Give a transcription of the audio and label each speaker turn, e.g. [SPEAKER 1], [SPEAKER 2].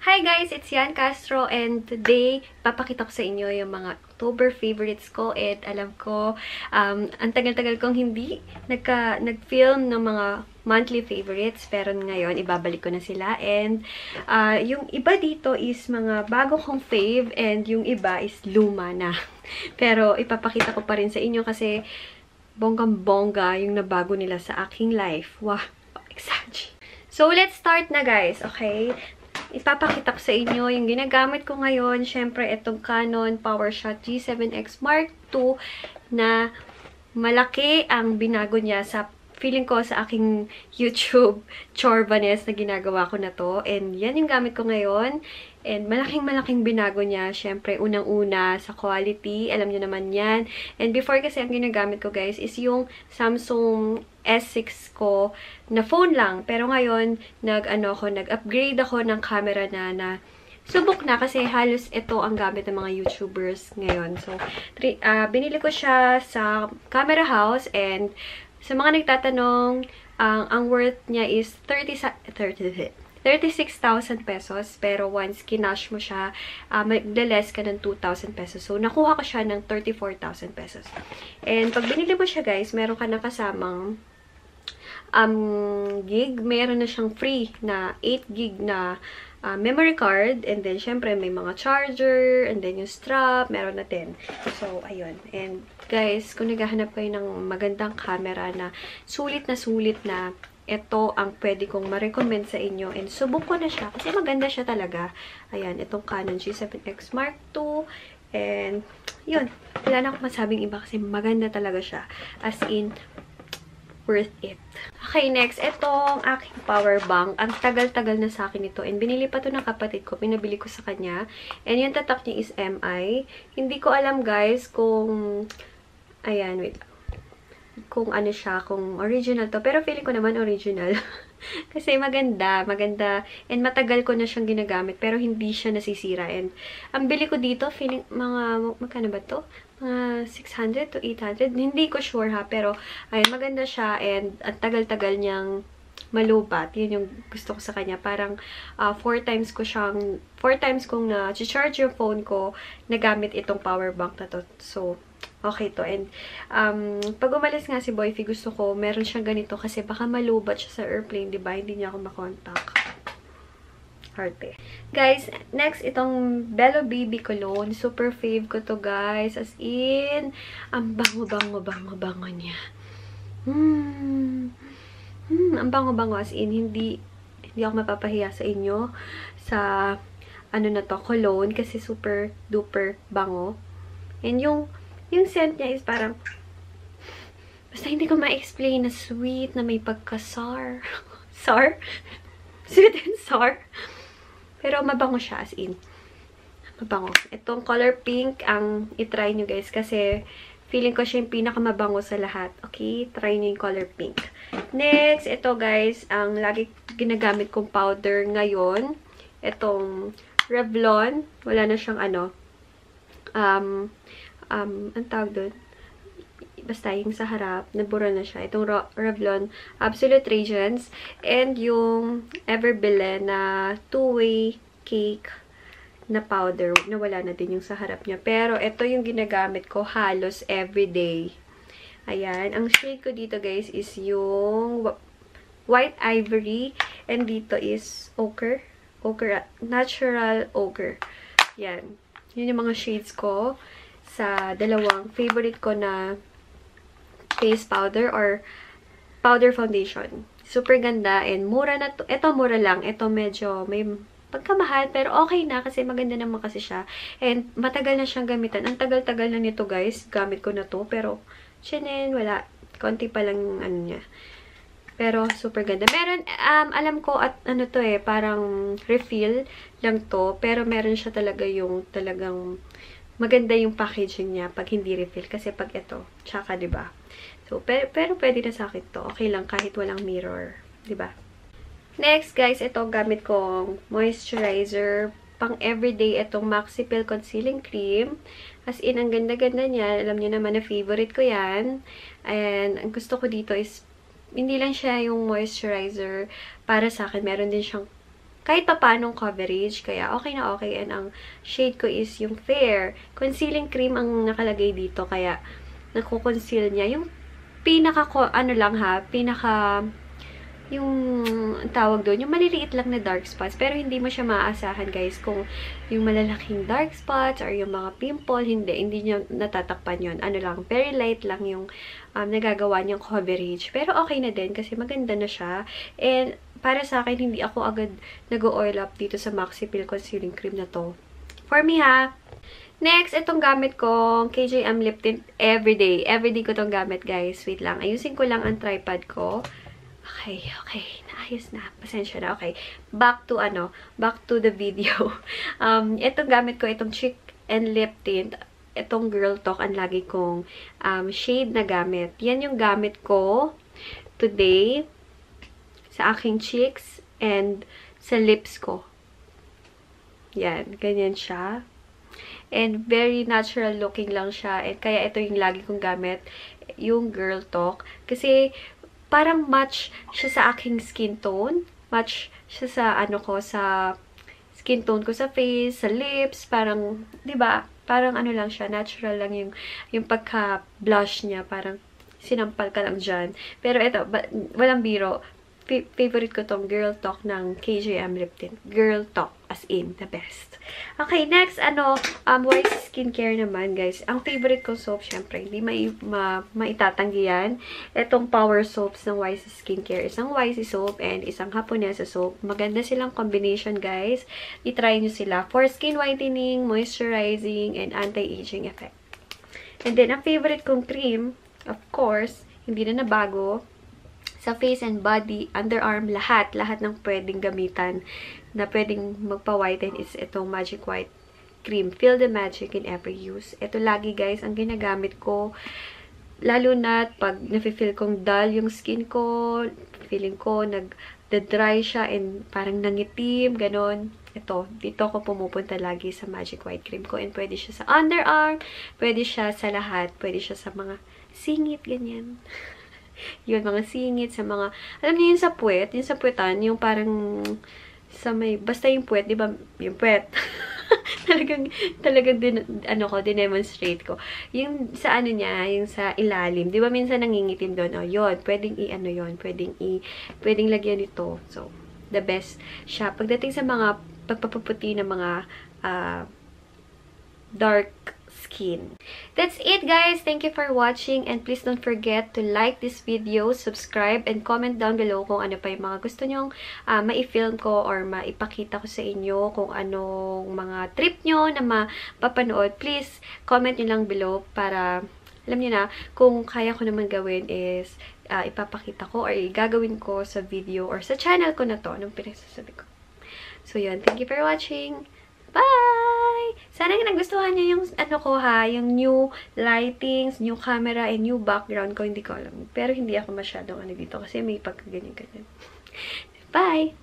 [SPEAKER 1] Hi guys! It's Yan Castro and today, papakita ko sa inyo yung mga October favorites ko and alam ko, ang tagal-tagal kong hindi nag-film ng mga monthly favorites pero ngayon, ibabalik ko na sila and yung iba dito is mga bago kong fave and yung iba is luma na. Pero ipapakita ko pa rin sa inyo kasi bonggang-bongga yung nabago nila sa aking life. Wow! Exaggerate. So, let's start na guys, okay? Ipapakita ko sa inyo yung ginagamit ko ngayon. Syempre, itong Canon PowerShot G7X Mark II na malaki ang binago niya sa feeling ko sa aking YouTube chorbanes na ginagawa ko na to. And yan yung gamit ko ngayon. And malaking binago niya. Syempre, unang-una sa quality. Alam niyo naman yan. And before kasi ang ginagamit ko guys is yung Samsung S6 ko na phone lang. Pero ngayon, nag-upgrade ako ng camera na subok na kasi halos ito ang gamit ng mga YouTubers ngayon. So, binili ko siya sa Camera House and sa mga nagtatanong, ang worth niya is 36,000 pesos. Pero once kinash mo siya, magde-less ka ng 2,000 pesos. So, nakuha ko siya ng 34,000 pesos. And pag binili mo siya guys, meron ka na kasamang gig. Meron na siyang free na 8 gig na memory card. And then, syempre, may mga charger. And then, yung strap. Meron na din. So, ayun. And, guys, kung naghahanap kayo ng magandang camera na sulit na, ito ang pwede kong ma-recommend sa inyo. And, subok ko na siya. Kasi maganda siya talaga. Ayan, itong Canon G7X Mark II. And, yun. Wala na akong masabing iba kasi maganda talaga siya. As in, worth it. Okay, next. Itong aking power bank. Ang tagal-tagal na sa akin ito. And binili pa to ng kapatid ko. Pinabili ko sa kanya. And yung tatak niya is MI. Hindi ko alam, guys, kung ayan, wait. Kung ano siya, kung original to. Pero feeling ko naman original. Kasi maganda. And matagal ko na siyang ginagamit. Pero hindi siya nasisira. And ang bili ko dito, feeling magkano ba to? Mga 600 to 800. Hindi ko sure ha. Pero, ayun, maganda siya. And ang tagal-tagal niyang malubat. Yun yung gusto ko sa kanya. Parang 4 times kong na-charge yung phone ko, nagamit itong power bank na to. So, okay to. And, pag umalis nga si Boyfie, gusto ko, meron siyang ganito kasi baka malubat siya sa airplane, diba? Hindi niya ako makontak. Harte. Guys, next, itong Bello Baby Cologne. Super fave ko to, guys. As in, ang bango niya. Ang bango as in, hindi ako mapapahiya sa inyo sa, na to, cologne. Kasi super duper bango. And yung scent niya is parang, basta hindi ko ma-explain na sweet, na may pagka-sour. Sour? Sweet and sour. Pero mabango siya, as in. Mabango. Itong color pink, ang itry nyo guys, kasi feeling ko siya yung pinakamabango sa lahat. Okay? Try nyo yung color pink. Next, ito guys, ang lagi ginagamit kong powder ngayon. Itong Revlon. Wala na siyang ang tawag doon? Basta yung sa harap, nabura na siya. Itong Revlon Absolute Radiance. And yung Everbile na two-way cake na powder. Nawala na din yung sa harap niya. Pero ito yung ginagamit ko halos everyday. Ayan. Ang shade ko dito guys is yung White Ivory. And dito is Ochre. Natural Ochre. Yan. Yun yung mga shades ko sa dalawang favorite ko na face powder or powder foundation. Super ganda and mura na to. Ito mura lang. Ito medyo may pagkamahal pero okay na kasi maganda naman kasi siya. And matagal na siyang gamitan. Ang tagal-tagal na nito guys. Gamit ko na to pero chinen, wala. Konti pa lang niya. Pero super ganda. Meron, alam ko at to parang refill lang to. Pero meron siya talaga yung talagang maganda yung packaging niya pag hindi refill. Kasi pag ito, tsaka diba? So, pero pwede na sa akin to. Okay lang kahit walang mirror. Diba? Next, guys, ito gamit kong moisturizer. Pang everyday, itong Maxi Peel Concealing Cream. As in, ang ganda-ganda niya. Alam niyo naman na favorite ko yan. And, ang gusto ko dito is, hindi lang siya yung moisturizer para sa akin. Meron din siyang kahit pa paanong coverage. Kaya okay na okay. And ang shade ko is yung fair. Concealing cream ang nakalagay dito. Kaya nakukonceal niya. Yung pinaka, ano lang ha, pinaka, yung tawag doon, yung maliliit lang na dark spots. Pero hindi mo siya maaasahan, guys, kung yung malalaking dark spots or yung mga pimple, hindi niya natatakpan yun. Ano lang, very light lang yung nagagawa niyang coverage. Pero okay na din kasi maganda na siya. And para sa akin, hindi ako agad nag-oil up dito sa Maxi Peel Concealing Cream na to. For me ha. Next, itong gamit ko, KJM Lip Tint everyday. Everyday ko tong gamit, guys. Wait lang. Ayusin ko lang ang tripod ko. Okay. Naayos na. Pasensya na. Okay. Back to the video. Itong gamit ko, itong Cheek and Lip Tint. Itong Girl Talk, ang lagi kong shade na gamit. Yan yung gamit ko today sa aking cheeks and sa lips ko. Yan. Ganyan siya. And very natural looking lang siya. And kaya ito yung lagi kong gamit. Yung Girl Talk. Kasi parang match siya sa aking skin tone. Match siya sa sa skin tone ko sa face, sa lips, parang 'di ba? Parang lang siya, natural lang yung pagka-blush niya, parang sinampal ka lang diyan. Pero ito, walang biro. Favorite ko tong Girl Talk ng KJM Lip Tint. Girl Talk, as in, the best. Okay, next, YC Skincare naman, guys. Ang favorite ko soap, syempre, hindi maitatanggi yan. Itong Power Soaps ng YC Skincare. Isang YC soap and isang Haponesa soap. Maganda silang combination, guys. I-try nyo sila for skin whitening, moisturizing, and anti-aging effect. And then, ang favorite kong cream, of course, hindi na nabago, sa face and body, underarm, lahat ng pwedeng gamitan na pwedeng magpa-whiten is itong Magic White Cream. Feel the magic in every use. Ito lagi, guys, ang ginagamit ko. Lalo na pag nafe-feel kong dull yung skin ko, feeling ko nag-dry siya and parang nangitim, ganon. Ito, dito ako pumupunta lagi sa Magic White Cream ko. And pwede siya sa underarm, pwede siya sa lahat, pwede siya sa mga singit, ganyan. Yun, mga singit, sa mga, alam niyo yung sa puwet, yung sa puwetan, yung parang, sa may, basta yung puwet, di ba, yung puwet, talagang dinemonstrate ko. Yung sa niya, yung sa ilalim, di ba minsan nangingitim doon, yun, pwedeng yun, pwedeng lagyan nito. So, the best siya. Pagdating sa mga, pagpapaputi ng mga, dark skin. That's it, guys. Thank you for watching and please don't forget to like this video, subscribe, and comment down below kung ano pa yung mga gusto nyong ma-film ko or maipakita ko sa inyo, kung anong mga trip nyo na mapapanood. Please comment nyo lang below para alam niyo na kung kaya ko naman gawin is ipapakita ko or gagawin ko sa video or sa channel ko na to, anong pinagsasabi ko. So yun, thank you for watching. Bye! Sana nagustuhan niyo yung yung new lightings, new camera, and new background ko. Hindi ko alam. Pero hindi ako masyadong dito kasi may pagkaganyan-ganyan. Bye!